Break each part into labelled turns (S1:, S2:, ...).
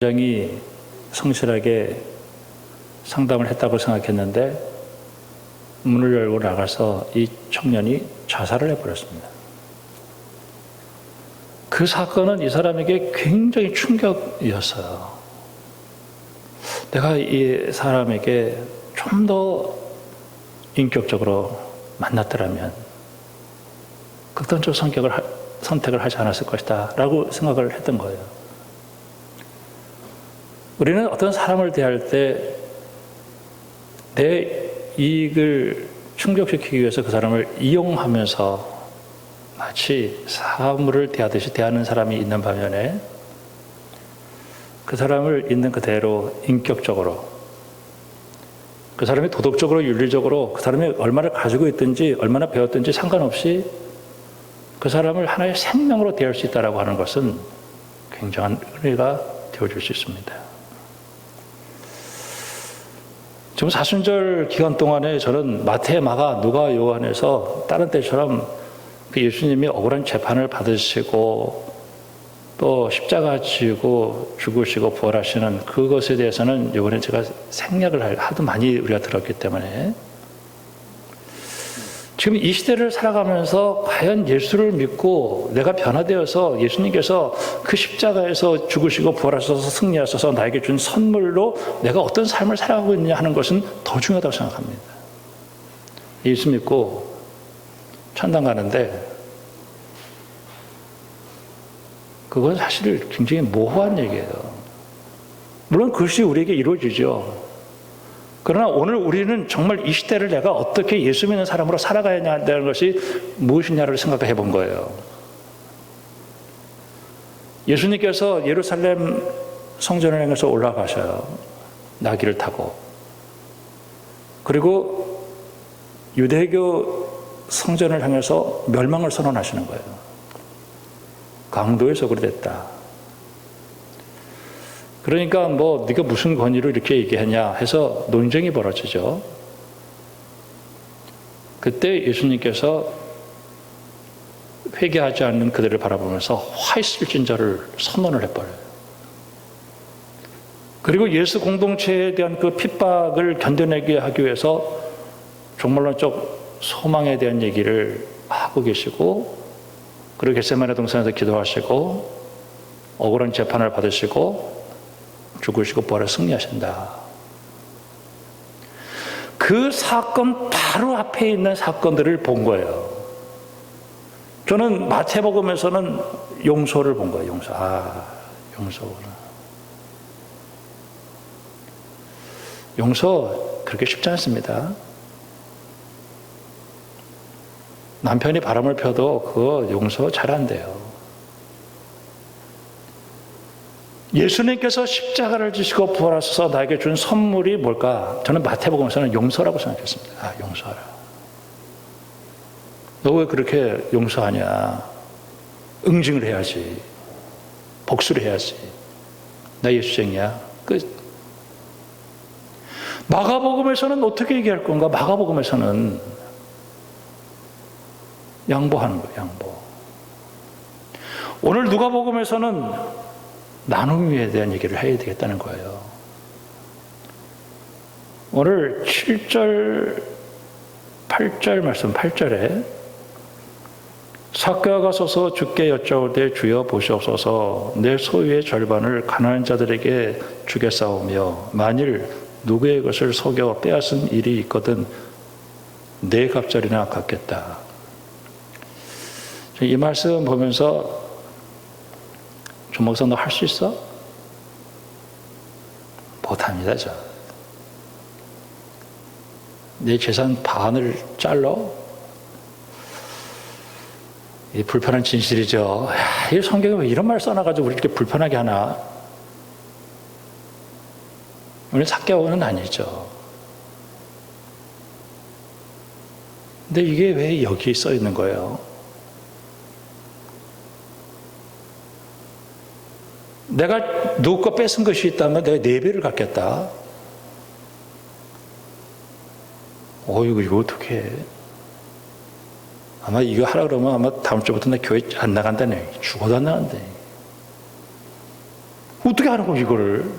S1: 굉장히 성실하게 상담을 했다고 생각했는데 문을 열고 나가서 이 청년이 자살을 해버렸습니다. 그 사건은 이 사람에게 굉장히 충격이었어요. 내가 이 사람에게 좀 더 인격적으로 만났더라면 극단적 선택을 하지 않았을 것이다 라고 생각을 했던 거예요. 우리는 어떤 사람을 대할 때 내 이익을 충족시키기 위해서 그 사람을 이용하면서 마치 사물을 대하듯이 대하는 사람이 있는 반면에 그 사람을 있는 그대로 인격적으로, 그 사람이 도덕적으로 윤리적으로 그 사람이 얼마나 가지고 있든지 얼마나 배웠든지 상관없이 그 사람을 하나의 생명으로 대할 수 있다고 하는 것은 굉장한 은혜가 되어줄 수 있습니다. 지금 사순절 기간 동안에 저는 마태, 마가, 누가, 요한에서 다른 때처럼 그 예수님이 억울한 재판을 받으시고 또 십자가 지고 죽으시고 부활하시는 그것에 대해서는 이번에 제가 생략을 하도 많이 우리가 들었기 때문에 지금 이 시대를 살아가면서 과연 예수를 믿고 내가 변화되어서 예수님께서 그 십자가에서 죽으시고 부활하셔서 승리하셔서 나에게 준 선물로 내가 어떤 삶을 살아가고 있느냐 하는 것은 더 중요하다고 생각합니다. 예수 믿고 천당 가는데 그건 사실 굉장히 모호한 얘기예요. 물론 그것이 우리에게 이루어지죠. 그러나 오늘 우리는 정말 이 시대를 내가 어떻게 예수 믿는 사람으로 살아가야 한다는 것이 무엇이냐를 생각해 본 거예요. 예수님께서 예루살렘 성전을 향해서 올라가셔요. 나귀를 타고. 그리고 유대교 성전을 향해서 멸망을 선언하시는 거예요. 강도의 적으로 됐다. 그러니까 네가 무슨 권위로 이렇게 얘기하냐 해서 논쟁이 벌어지죠. 그때 예수님께서 회개하지 않는 그들을 바라보면서 화 있을진저를 선언을 해버려요. 그리고 예수 공동체에 대한 그 핍박을 견뎌내게 하기 위해서 종말론 쪽 소망에 대한 얘기를 하고 계시고, 그리고 겟세마네 동산에서 기도하시고 억울한 재판을 받으시고 죽으시고 부활에 승리하신다. 그 사건 바로 앞에 있는 사건들을 본 거예요. 저는 마태복음에서는 용서를 본 거예요. 용서구나. 용서 그렇게 쉽지 않습니다. 남편이 바람을 펴도 그거 용서 잘 안 돼요. 예수님께서 십자가를 지시고 부활하셔서 나에게 준 선물이 뭘까? 저는 마태복음에서는 용서라고 생각했습니다. 용서하라. 너 왜 그렇게 용서하냐? 응징을 해야지. 복수를 해야지. 나 예수쟁이야. 끝. 마가복음에서는 어떻게 얘기할 건가? 마가복음에서는 양보하는 거예요. 양보. 오늘 누가복음에서는 나눔에 대한 얘기를 해야 되겠다는 거예요. 오늘 7절, 8절 말씀 8절에 삭개오가 서서 주께 여짜오되 주여 보시옵소서 내 소유의 절반을 가난한 자들에게 주겠사오며 만일 누구의 것을 속여 빼앗은 일이 있거든 네 갑절이나 갚겠다. 이 말씀 보면서 조목사 너 할 수 있어? 못합니다. 내 재산 반을 잘라? 이 불편한 진실이죠. 이 성경에 왜 이런 말 써놔가지고 우리 이렇게 불편하게 하나? 우리 삭개오는 아니죠. 근데 이게 왜 여기에 써 있는 거예요? 내가 누구 거 뺏은 것이 있다면 내가 4배를 갚겠다. 이거 어떻게 해? 아마 이거 하라 그러면 아마 다음 주부터 나 교회 안 나간다네. 죽어도 안 나간대. 어떻게 하는 거야 이거를?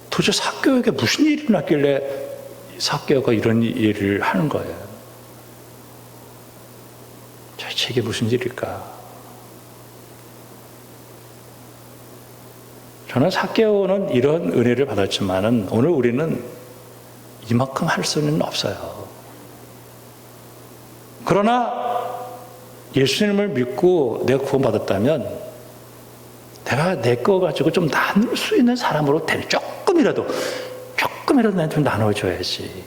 S1: 도대체 삭개오에게 무슨 일이 났길래 삭개오가 이런 일을 하는 거예요? 도대체 이게 무슨 일일까? 저는 삭개오는 이런 은혜를 받았지만은 오늘 우리는 이만큼 할 수는 없어요. 그러나 예수님을 믿고 내가 구원받았다면 내가 내 거 가지고 좀 나눌 수 있는 사람으로 조금이라도 나한테 나눠줘야지.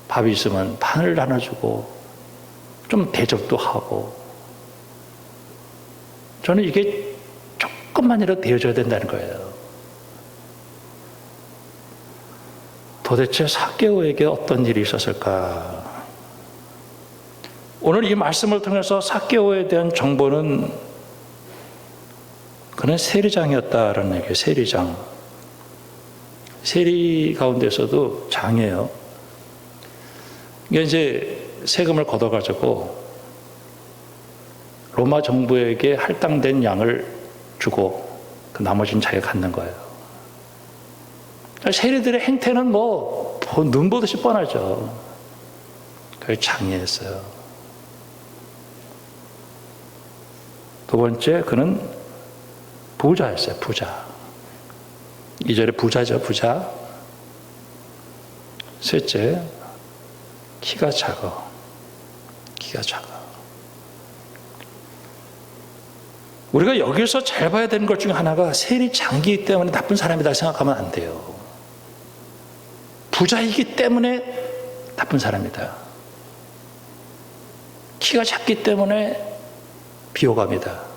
S1: 밥이 있으면 반을 나눠주고 좀 대접도 하고, 저는 이게 조금만이라도 되어줘야 된다는 거예요. 도대체 삭개오에게 어떤 일이 있었을까? 오늘 이 말씀을 통해서 삭개오에 대한 정보는 그는 세리장이었다라는 얘기예요. 세리장. 세리 가운데서도 장이에요. 이게 이제 세금을 걷어가지고 로마 정부에게 할당된 양을 주고 그 나머지는 자기가 갖는 거예요. 세리들의 행태는 뭐 눈 보듯이 뻔하죠. 그게 장이했어요. 두 번째, 그는 부자였어요. 부자. 2절에 부자죠. 부자. 셋째, 키가 작아. 키가 작아. 우리가 여기서 잘 봐야 되는 것 중에 하나가 세리 장기이기 때문에 나쁜 사람이다 생각하면 안 돼요. 부자이기 때문에 나쁜 사람이다. 키가 작기 때문에 비호감이다.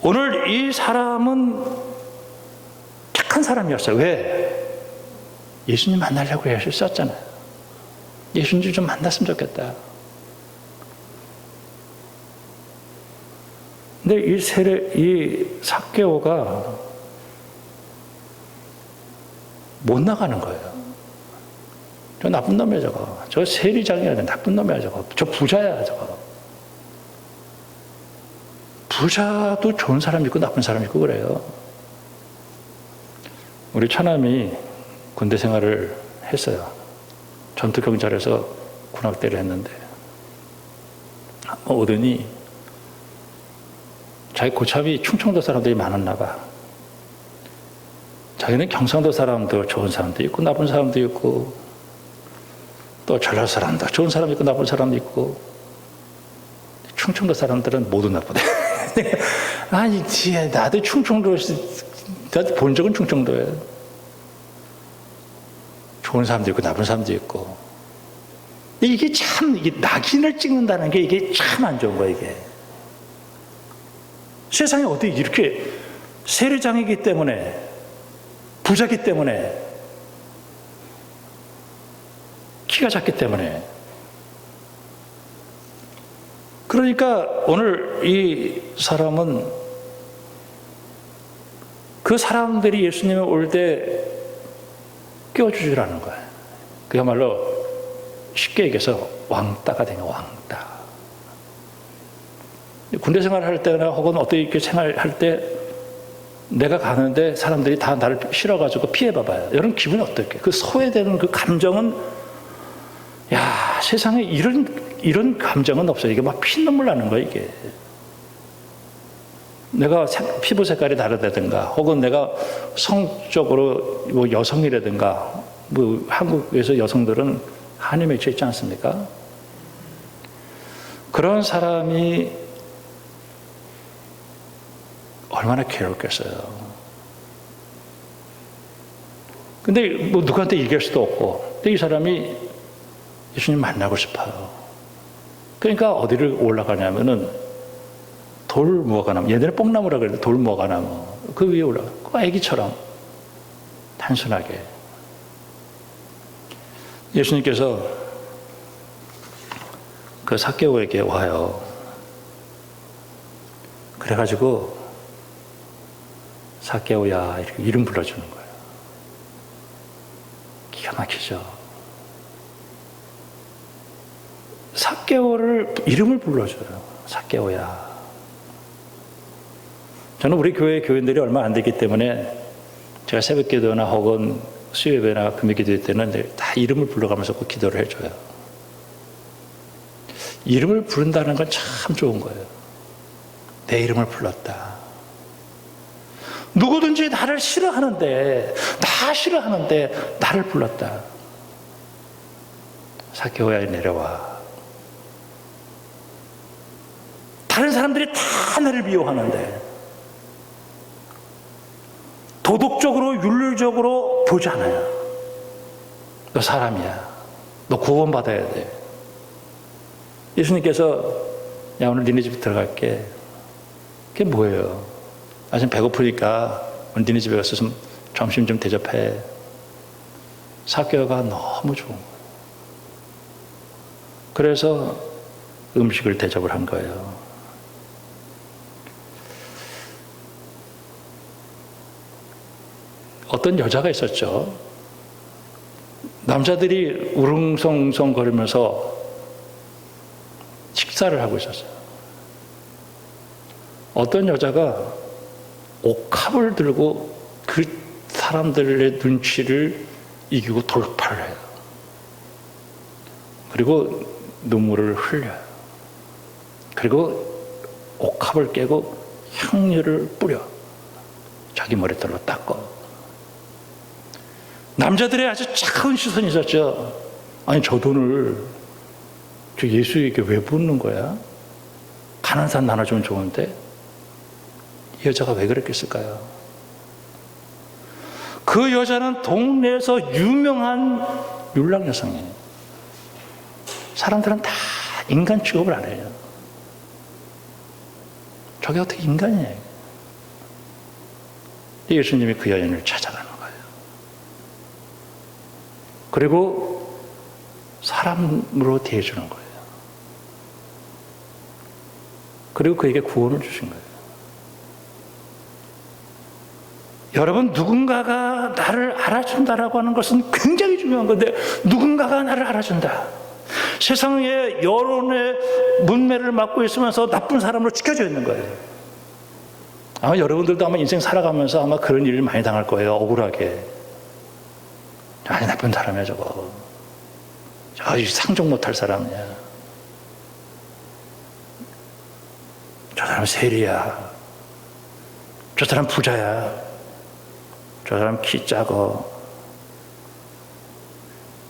S1: 오늘 이 사람은 착한 사람이었어요. 왜? 예수님 만나려고 애를 썼잖아요. 예수님 좀 만났으면 좋겠다. 근데 이 삭개오가 못 나가는 거예요. 저 나쁜 놈이야 저거. 저 세리장이야. 나쁜 놈이야 저거. 저 부자야 저거. 부자도 좋은 사람 있고 나쁜 사람 있고 그래요. 우리 처남이 군대 생활을 했어요. 전투경찰에서 군악대를 했는데 오더니 자기 고참이 충청도 사람들이 많았나 봐. 자기는 경상도 사람도 좋은 사람도 있고 나쁜 사람도 있고 또 전라도 사람도 좋은 사람도 있고 나쁜 사람도 있고 충청도 사람들은 모두 나쁘대. 아니 나도 충청도에서 나도 본 적은 충청도에 좋은 사람도 있고 나쁜 사람도 있고. 근데 이게 참 이게 낙인을 찍는다는 게 이게 참 안 좋은 거야 이게. 세상에 어디 이렇게 세리장이기 때문에 부자기 때문에 키가 작기 때문에. 그러니까 오늘 이 사람은 그 사람들이 예수님이 올 때 껴주지라는 거예요. 그야말로 쉽게 얘기해서 왕따가 되는 왕따. 군대 생활할 때나 혹은 어떻게 이렇게 생활할 때 내가 가는데 사람들이 다 나를 싫어가지고 피해봐봐요. 여러분 기분이 어떨게? 그 소외되는 그 감정은, 야, 세상에 이런 감정은 없어요. 이게 막 피눈물 나는 거예요, 이게. 내가 피부 색깔이 다르다든가, 혹은 내가 성적으로 뭐 여성이라든가, 뭐 한국에서 여성들은 한이 맺혀 있지 않습니까? 그런 사람이 얼마나 괴롭겠어요. 근데 뭐 누구한테 얘기할 수도 없고, 근데 이 사람이 예수님 만나고 싶어요. 그러니까 어디를 올라가냐면은 돌무화과나무, 얘네는 뽕나무라 그래도 돌무화과나무 그 위에 올라가. 그 애기처럼 단순하게. 예수님께서 그 삭개오에게 와요. 그래가지고 삭개오야 이렇게 이름 불러주는 거예요. 기가 막히죠. 삭개오를 이름을 불러줘요. 삭개오야. 저는 우리 교회 교인들이 얼마 안 되기 때문에 제가 새벽기도나 혹은 수요예배나 금요기도 때는 다 이름을 불러가면서 꼭 기도를 해줘요. 이름을 부른다는 건 참 좋은 거예요. 내 이름을 불렀다. 누구든지 나를 싫어하는데, 다 싫어하는데 나를 불렀다. 삭개오야 내려와. 다른 사람들이 다 나를 미워하는데 도덕적으로 윤리적으로 보지 않아요. 너 사람이야. 너 구원받아야 돼. 예수님께서 야 오늘 니네 집에 들어갈게. 그게 뭐예요? 지금 배고프니까 오늘 니네 집에 가서 좀 점심 좀 대접해. 삭개오가 너무 좋은 거예요. 그래서 음식을 대접을 한 거예요. 어떤 여자가 있었죠. 남자들이 우릉성성 거리면서 식사를 하고 있었어요. 어떤 여자가 옥합을 들고 그 사람들의 눈치를 이기고 돌파를 해요. 그리고 눈물을 흘려요. 그리고 옥합을 깨고 향유를 뿌려 자기 머리털로 닦어. 남자들의 아주 차가운 시선이 있었죠. 아니 저 돈을 저 예수에게 왜 붓는 거야? 가난한 사람 나눠주면 좋은데 이 여자가 왜 그랬겠을까요? 그 여자는 동네에서 유명한 율랑 여성이에요. 사람들은 다 인간 취급을 안 해요. 저게 어떻게 인간이냐. 예수님이 그 여인을 찾아가는 거예요. 그리고 사람으로 대해주는 거예요. 그리고 그에게 구원을 주신 거예요. 여러분, 누군가가 나를 알아준다라고 하는 것은 굉장히 중요한 건데, 누군가가 나를 알아준다. 세상의 여론의 문매를 맡고 있으면서 나쁜 사람으로 지켜져 있는 거예요. 아마 여러분들도 아마 인생 살아가면서 아마 그런 일을 많이 당할 거예요. 억울하게. 아니 나쁜 사람이야 저거. 저 상종 못할 사람이야. 저 사람 세리야. 저 사람 부자야. 저 사람 키 작어.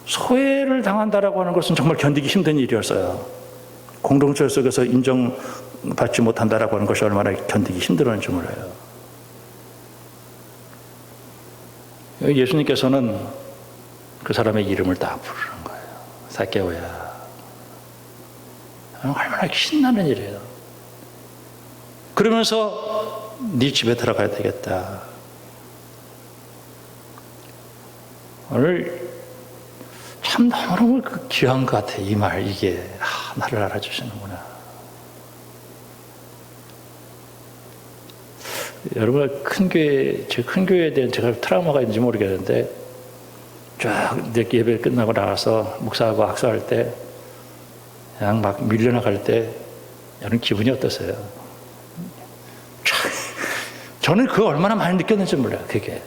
S1: 소외를 당한다라고 하는 것은 정말 견디기 힘든 일이었어요. 공동체 속에서 인정받지 못한다라고 하는 것이 얼마나 견디기 힘들었는지 몰라요. 예수님께서는 그 사람의 이름을 다 부르는 거예요. 삭개오야. 얼마나 신나는 일이에요. 그러면서 네 집에 들어가야 되겠다. 오늘 참 너무너무 귀한 것 같아. 이 말, 이게. 나를 알아주시는구나. 여러분, 큰 교회에 대한 제가 트라우마가 있는지 모르겠는데, 쫙 예배 끝나고 나와서 목사하고 악수할 때, 그냥 막 밀려나갈 때, 여러분 기분이 어떠세요? 저는 그거 얼마나 많이 느꼈는지 몰라요, 그게.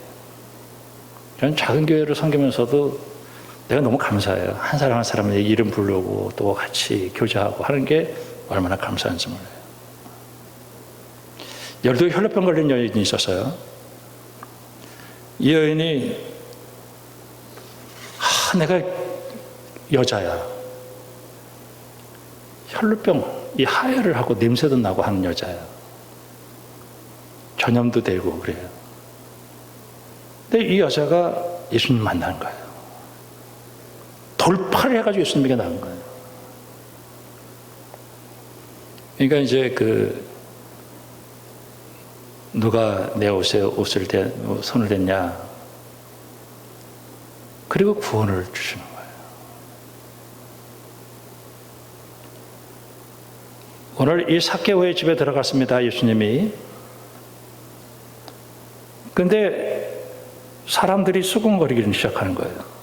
S1: 저는 작은 교회를 섬기면서도 내가 너무 감사해요. 한 사람 한 사람의 이름 부르고 또 같이 교제하고 하는 게 얼마나 감사한지 몰라요. 열두 혈루병 걸린 여인이 있었어요. 이 여인이 내가 여자야. 혈루병, 이 하혈을 하고 냄새도 나고 하는 여자야. 전염도 되고 그래요. 근데 이 여자가 예수님 만난 거예요. 돌파를 해가지고 예수님에게 나온 거예요. 그러니까 이제 누가 내 옷에 손을 댔냐. 그리고 구원을 주시는 거예요. 오늘 이 삭개오의 집에 들어갔습니다. 예수님이. 근데 사람들이 수군거리기 시작하는 거예요.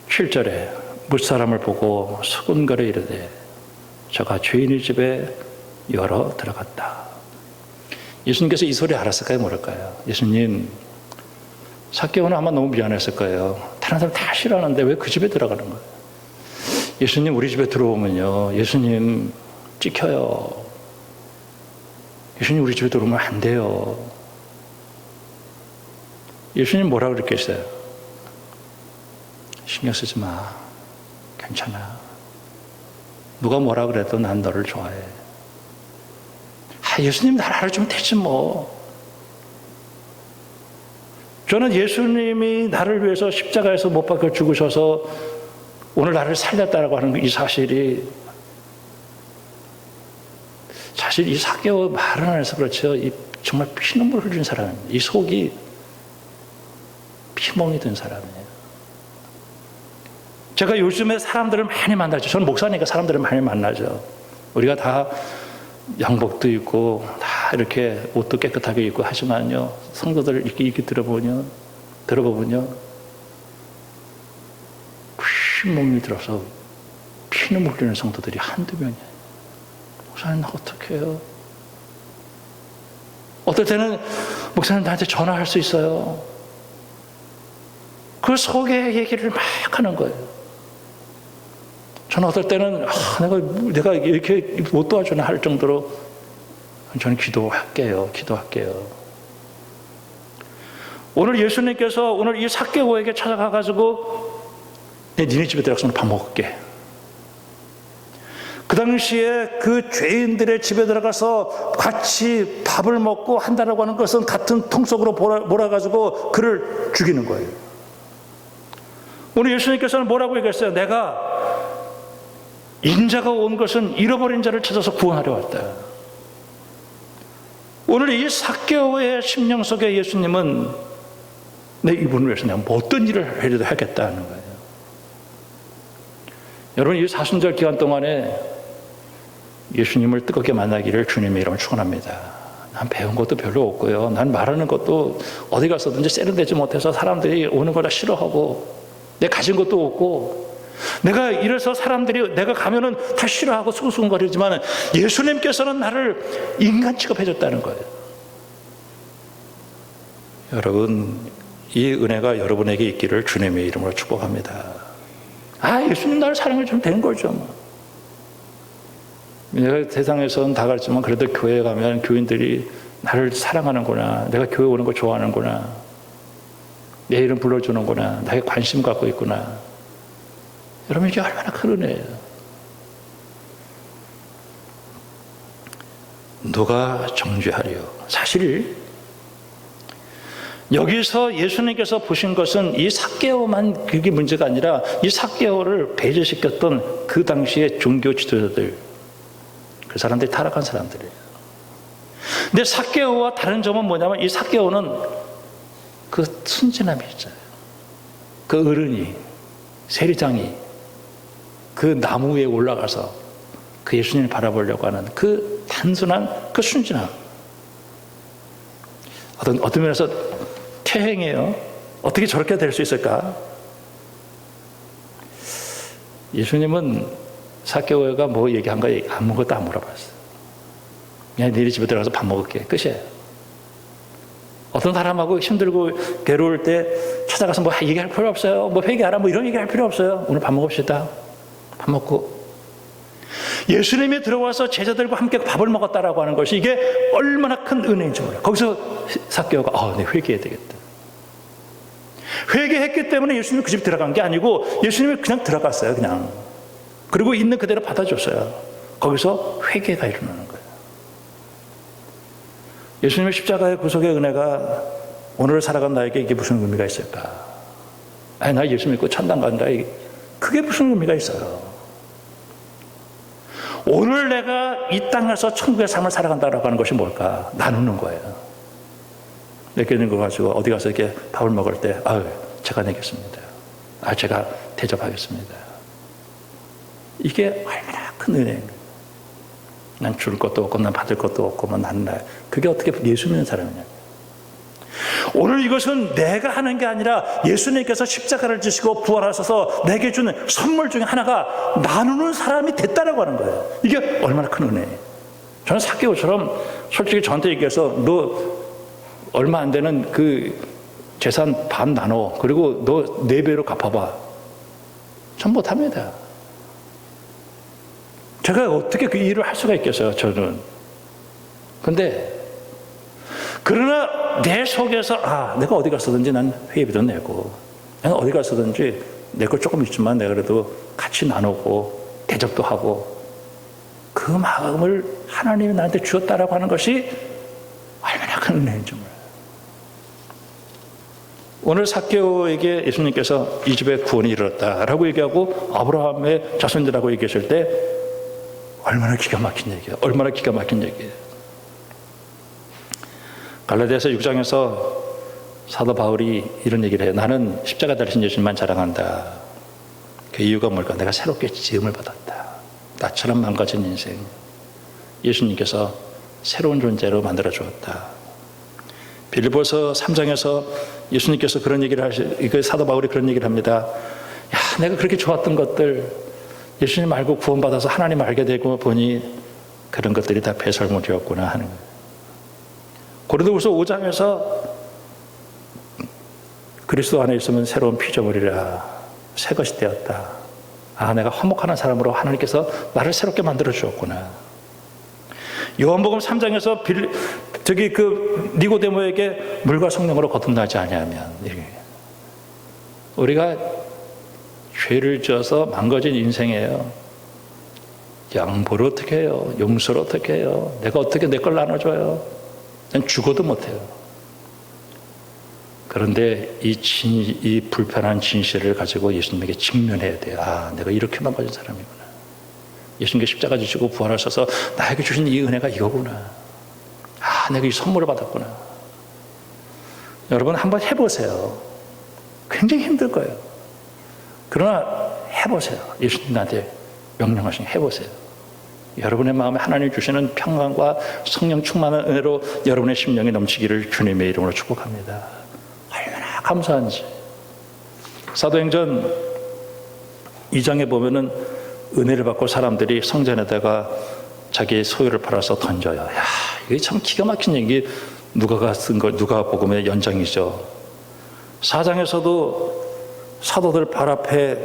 S1: 7절에 무사람을 보고 수군거려 이르되 저가 죄인의 집에 열어 들어갔다. 예수님께서 이 소리 알았을까요? 모를까요? 예수님, 삭개오는 아마 너무 미안했을 거예요. 다른 사람 다 싫어하는데 왜 그 집에 들어가는 거예요? 예수님, 우리 집에 들어오면요, 예수님 찍혀요. 예수님, 우리 집에 들어오면 안 돼요. 예수님 뭐라고 그랬겠어요? 신경 쓰지 마. 괜찮아. 누가 뭐라 그래도 난 너를 좋아해. 예수님 나를 알아주면 되지 뭐. 저는 예수님이 나를 위해서 십자가에서 못 박혀 죽으셔서 오늘 나를 살렸다라고 하는 이 사실이, 사실 이 삭개오 말은 안 해서 그렇죠. 이 정말 피눈물 흘린 사람입니다. 이 속이 피멍이 든 사람이에요. 제가 요즘에 사람들을 많이 만나죠. 저는 목사니까 사람들을 많이 만나죠. 우리가 다 양복도 입고 다 이렇게 옷도 깨끗하게 입고 하지만요, 성도들 이렇게 들어보면요 피멍이 들어서 피눈물 흘리는 성도들이 한두 명이에요. 목사님, 나 어떻게 해요? 어떨 때는 목사님 나한테 전화할 수 있어요. 그 속에 얘기를 막 하는 거예요. 저는 어떨 때는 내가 이렇게 못 도와주나 할 정도로 저는 기도할게요. 오늘 예수님께서 오늘 이 삭개오에게 찾아가가지고 니네 집에 들어가서 밥 먹을게. 그 당시에 그 죄인들의 집에 들어가서 같이 밥을 먹고 한다라고 하는 것은 같은 통 속으로 몰아가지고 그를 죽이는 거예요. 오늘 예수님께서는 뭐라고 얘기했어요? 내가 인자가 온 것은 잃어버린 자를 찾아서 구원하려 왔다. 오늘 이 삭개오의 심령 속에 예수님은 내 이분을 위해서 내가 어떤 일을 해도 하겠다는 거예요. 여러분, 이 사순절 기간 동안에 예수님을 뜨겁게 만나기를 주님의 이름으로 축원합니다. 난 배운 것도 별로 없고요. 난 말하는 것도 어디 가서든지 세련되지 못해서 사람들이 오는 걸 다 싫어하고, 내 가진 것도 없고, 내가 이래서 사람들이 내가 가면은 다 싫어하고 수근수근거리지만 예수님께서는 나를 인간 취급해 줬다는 거예요. 여러분, 이 은혜가 여러분에게 있기를 주님의 이름으로 축복합니다. 예수님 나를 사랑해 주면 되는 거죠. 내가 세상에서는 다 가르치지만 그래도 교회에 가면 교인들이 나를 사랑하는구나, 내가 교회 오는 거 좋아하는구나, 내 이름 불러주는구나, 나에게 관심 갖고 있구나. 여러분, 이게 얼마나 큰 은혜예요. 누가 정죄하리요? 사실 여기서 예수님께서 보신 것은 이 삭개오만 그게 문제가 아니라 이 삭개오를 배제시켰던 그 당시의 종교 지도자들, 그 사람들이 타락한 사람들이에요. 근데 삭개오와 다른 점은 뭐냐면 이 삭개오는 그 순진함이 있잖아요. 그 어른이, 세리장이 그 나무 위에 올라가서 그 예수님을 바라보려고 하는 그 단순한 그 순진함. 어떤 면에서 퇴행이에요. 어떻게 저렇게 될 수 있을까? 예수님은 삭개오가 뭐 얘기한 거 아무것도 안 물어봤어요. 그냥 너희 집에 들어가서 밥 먹을게. 끝이에요. 어떤 사람하고 힘들고 괴로울 때 찾아가서 뭐 얘기할 필요 없어요. 뭐 회개하라 뭐 이런 얘기할 필요 없어요. 오늘 밥 먹읍시다. 밥 먹고. 예수님이 들어와서 제자들과 함께 밥을 먹었다라고 하는 것이 이게 얼마나 큰 은혜인지 몰라요. 거기서 삭개오가 내 회개해야 되겠다. 회개했기 때문에 예수님이 그 집 들어간 게 아니고 예수님이 그냥 들어갔어요. 그냥. 그리고 있는 그대로 받아줬어요. 거기서 회개가 일어나는 거예요. 예수님의 십자가의 구속의 은혜가 오늘을 살아간 나에게 이게 무슨 의미가 있을까? 나 예수 믿고 천당 간다. 그게 무슨 의미가 있어요? 오늘 내가 이 땅에서 천국의 삶을 살아간다라고 하는 것이 뭘까? 나누는 거예요. 이렇게 있는 거 가지고 어디 가서 이렇게 밥을 먹을 때, 제가 내겠습니다. 제가 대접하겠습니다. 이게 얼마나 큰 은혜입니다. 난 줄 것도 없고, 난 받을 것도 없고, 그게 어떻게 예수 믿는 사람이냐. 오늘 이것은 내가 하는 게 아니라 예수님께서 십자가를 지시고 부활하셔서 내게 주는 선물 중에 하나가 나누는 사람이 됐다라고 하는 거예요. 이게 얼마나 큰 은혜예요. 저는 삭개오처럼 솔직히 저한테 얘기해서 너 얼마 안 되는 그 재산 반 나눠, 그리고 너 4배로 갚아봐, 전 못합니다. 제가 어떻게 그 일을 할 수가 있겠어요, 저는. 근데 그러나 내 속에서 내가 어디 갔었든지 난 회의비도 내고, 내가 어디 갔었든지 내 거 조금 있지만 내가 그래도 같이 나누고 대접도 하고, 그 마음을 하나님이 나한테 주었다라고 하는 것이 얼마나 큰 은혜인지 몰라요. 오늘 삭개오에게 예수님께서 이 집에 구원이 이르렀다라고 얘기하고 아브라함의 자손들하고 얘기했을 때 얼마나 기가 막힌 얘기예요. 얼마나 기가 막힌 얘기예요. 갈라디아서 6장에서 사도 바울이 이런 얘기를 해요. 나는 십자가 달리신 예수님만 자랑한다. 그 이유가 뭘까? 내가 새롭게 지음을 받았다. 나처럼 망가진 인생 예수님께서 새로운 존재로 만들어 주었다. 빌립보서 3장에서 예수님께서 그런 얘기를 하시고, 사도 바울이 그런 얘기를 합니다. 야, 내가 그렇게 좋았던 것들 예수님 알고 구원받아서 하나님 알게 되고 보니 그런 것들이 다 배설물이었구나 하는 거예요. 고린도후서 5장에서 그리스도 안에 있으면 새로운 피조물이라, 새 것이 되었다. 내가 화목하는 사람으로 하나님께서 나를 새롭게 만들어 주었구나. 요한복음 3장에서 니고데모에게 물과 성령으로 거듭나지 아니하면, 우리가 죄를 지어서 망가진 인생이에요. 양보를 어떻게 해요? 용서를 어떻게 해요? 내가 어떻게 내 걸 나눠줘요? 난 죽어도 못해요. 그런데 이 불편한 진실을 가지고 예수님에게 직면해야 돼요. 내가 이렇게 망가진 사람이구나. 예수님께 십자가 지시고 부활하셔서 나에게 주신 이 은혜가 이거구나. 내가 이 선물을 받았구나. 여러분 한번 해보세요. 굉장히 힘들 거예요. 그러나 해보세요. 예수님 나한테 명령하신 해보세요. 여러분의 마음에 하나님 주시는 평강과 성령 충만한 은혜로 여러분의 심령이 넘치기를 주님의 이름으로 축복합니다. 얼마나 감사한지. 사도행전 2장에 보면은 은혜를 받고 사람들이 성전에다가 자기의 소유를 팔아서 던져요. 이게 참 기가 막힌 얘기. 누가가 쓴 거, 누가복음의 연장이죠. 4장에서도 사도들 발 앞에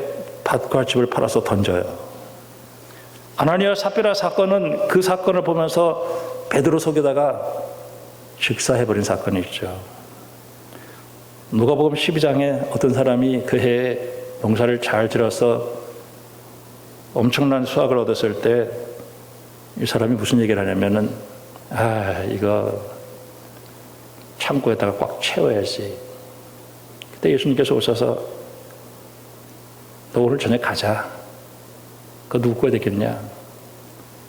S1: 밭과 집을 팔아서 던져요. 아나니아 삽비라 사건은 그 사건을 보면서 베드로 속에다가 즉사해버린 사건이 있죠. 누가복음 12장에 어떤 사람이 그 해에 농사를 잘 지어서 엄청난 수확을 얻었을 때 이 사람이 무슨 얘기를 하냐면은 이거 창고에다가 꽉 채워야지. 그때 예수님께서 오셔서 너 오늘 저녁 가자. 그거 누구 거야 되겠냐?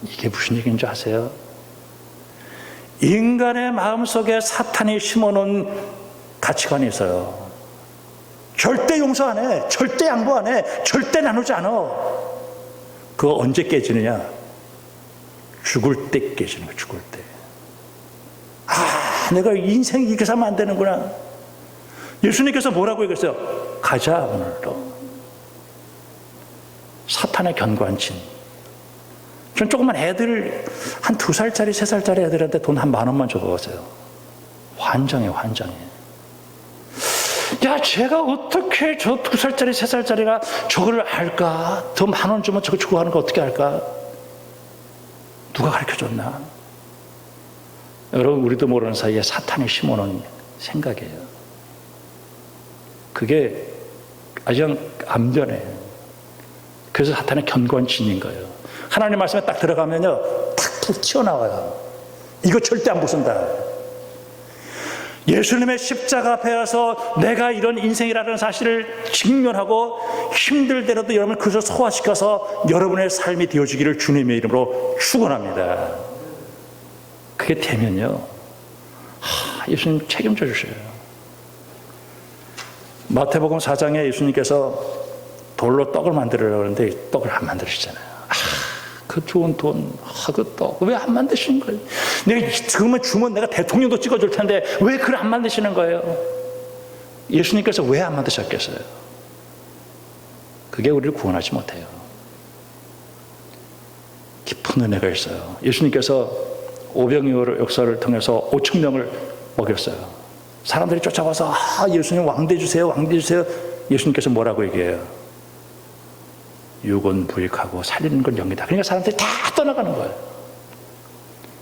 S1: 이게 무슨 얘기인지 아세요? 인간의 마음속에 사탄이 심어놓은 가치관이 있어요. 절대 용서 안 해. 절대 양보 안 해. 절대 나누지 않아. 그거 언제 깨지느냐? 죽을 때 깨지는 거야. 죽을 때. 내가 인생 이렇게 살면 안 되는구나. 예수님께서 뭐라고 얘기했어요? 가자 오늘도. 사탄의 견고한 진. 전 조그만 애들 한 2살짜리 3살짜리 애들한테 돈 한 10,000원만 줘보세요. 환장해. 제가 어떻게 저 2살짜리 3살짜리가 저걸 알까? 더 10,000원 주면 저거 주고 하는 거 어떻게 알까? 누가 가르쳐줬나? 여러분, 우리도 모르는 사이에 사탄이 심어놓은 생각이에요. 그게 아주 암전해요. 그래서 사탄의 견고한 진인 거예요. 하나님 말씀에 딱 들어가면요, 탁 튀어나와요. 이거 절대 안 부순다. 예수님의 십자가 앞에 와서 내가 이런 인생이라는 사실을 직면하고 힘들더라도 여러분을 그것을 소화시켜서 여러분의 삶이 되어지기를 주님의 이름으로 축원합니다. 그게 되면요, 예수님 책임져 주셔요. 마태복음 4장에 예수님께서 돌로 떡을 만들으려고 하는데 떡을 안 만드시잖아요. 그 그 좋은 돈, 그 떡, 왜 안 만드시는 거예요? 내가 그러면 주면 내가 대통령도 찍어줄 텐데 왜 그걸 안 만드시는 거예요? 예수님께서 왜 안 만드셨겠어요? 그게 우리를 구원하지 못해요. 깊은 은혜가 있어요. 예수님께서 오병이어 역사를 통해서 5천 명을 먹였어요. 사람들이 쫓아와서 예수님 왕대 주세요, 왕대 주세요. 예수님께서 뭐라고 얘기해요? 육은 부익하고 살리는 건 영이다. 그러니까 사람들이 다 떠나가는 거예요.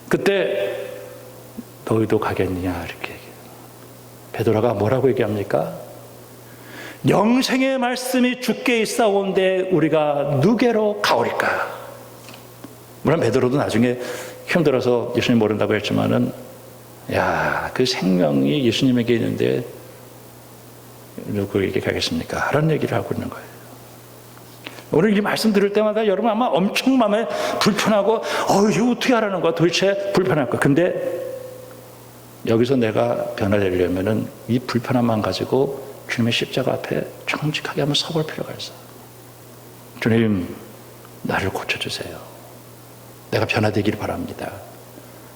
S1: 그때 너희도 가겠느냐 이렇게 얘기해요. 베드로가 뭐라고 얘기합니까? 영생의 말씀이 주께 있사온데 우리가 누게로 가오리까? 물론 베드로도 나중에 힘들어서 예수님 모른다고 했지만은 그 생명이 예수님에게 있는데 누구에게 가겠습니까? 라는 얘기를 하고 있는 거예요. 오늘 이 말씀 들을 때마다 여러분 아마 엄청 마음에 불편하고 이거 어떻게 하라는 거야? 도대체 불편할 거야. 근데 여기서 내가 변화되려면은 이 불편함만 가지고 주님의 십자가 앞에 정직하게 한번 서볼 필요가 있어. 주님, 나를 고쳐주세요. 내가 변화되기를 바랍니다.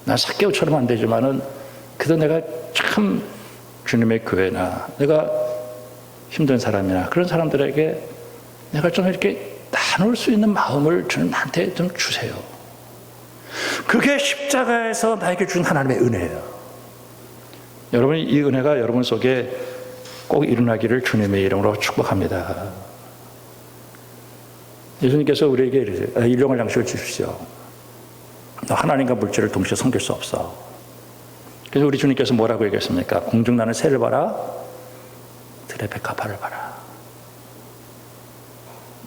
S1: 난 삭개오처럼 안 되지만은 그래도 내가 참 주님의 교회나 내가 힘든 사람이나 그런 사람들에게 내가 좀 이렇게 나눌 수 있는 마음을 주님 나한테 좀 주세요. 그게 십자가에서 나에게 준 하나님의 은혜예요. 여러분, 이 은혜가 여러분 속에 꼭 일어나기를 주님의 이름으로 축복합니다. 예수님께서 우리에게 일용할 양식을 주십시오. 너 하나님과 물질을 동시에 섬길 수 없어. 그래서 우리 주님께서 뭐라고 얘기했습니까? 공중나는 새를 봐라, 들의 백합화를 봐라.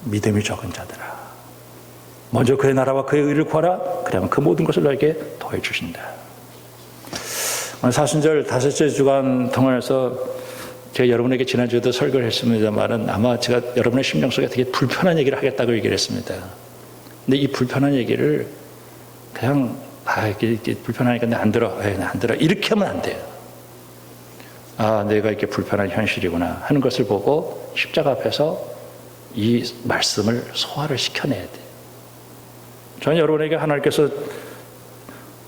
S1: 믿음이 적은 자들아, 먼저 그의 나라와 그의 의를 구하라. 그러면 그 모든 것을 너에게 더해 주신다. 오늘 사순절 다섯째 주간 동안에서 제가 여러분에게 지난주에도 설교를 했습니다만은 아마 제가 여러분의 심령 속에 되게 불편한 얘기를 하겠다고 얘기를 했습니다. 근데 이 불편한 얘기를 그냥 이게 불편하니까 나 안 들어, 나 안 들어 이렇게 하면 안 돼요. 내가 이렇게 불편한 현실이구나 하는 것을 보고 십자가 앞에서 이 말씀을 소화를 시켜내야 돼요. 저는 여러분에게 하나님께서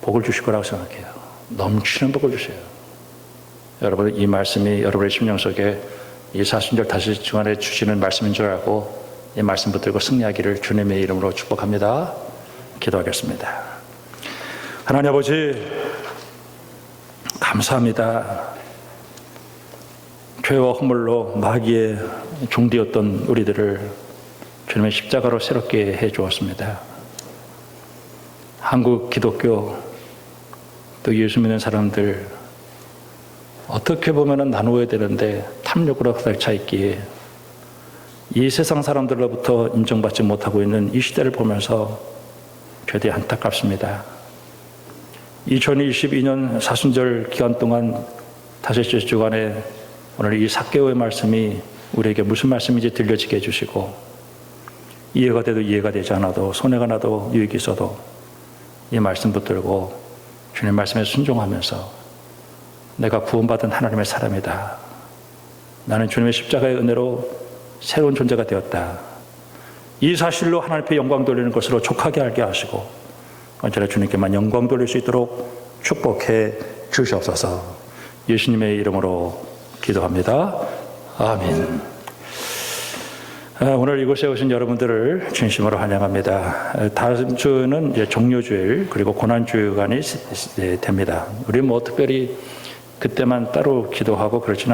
S1: 복을 주실 거라고 생각해요. 넘치는 복을 주세요. 여러분, 이 말씀이 여러분의 심령 속에 이 사순절 다시 주간에 주시는 말씀인 줄 알고 이 말씀 붙들고 승리하기를 주님의 이름으로 축복합니다. 기도하겠습니다. 하나님 아버지, 감사합니다. 죄와 허물로 마귀의 종되었던 우리들을 주님의 십자가로 새롭게 해 주었습니다. 한국 기독교 또 예수 믿는 사람들 어떻게 보면 나누어야 되는데 탐욕으로 가득 차 있기에 이 세상 사람들로부터 인정받지 못하고 있는 이 시대를 보면서 되게 안타깝습니다. 2022년 사순절 기간 동안 다섯째 주간에 오늘 이 삭개오의 말씀이 우리에게 무슨 말씀인지 들려지게 해주시고 이해가 돼도 이해가 되지 않아도 손해가 나도 유익이 있어도 이 말씀 붙들고 주님 말씀에 순종하면서 내가 구원받은 하나님의 사람이다. 나는 주님의 십자가의 은혜로 새로운 존재가 되었다. 이 사실로 하나님 앞에 영광 돌리는 것으로 족하게 알게 하시고 언제나 주님께만 영광 돌릴 수 있도록 축복해 주시옵소서. 예수님의 이름으로 기도합니다. 아멘. 오늘 이곳에 오신 여러분들을 진심으로 환영합니다. 다음 주는 이제 종료주일 그리고 고난주간이 됩니다. 우리 특별히 그때만 따로 기도하고 그렇지는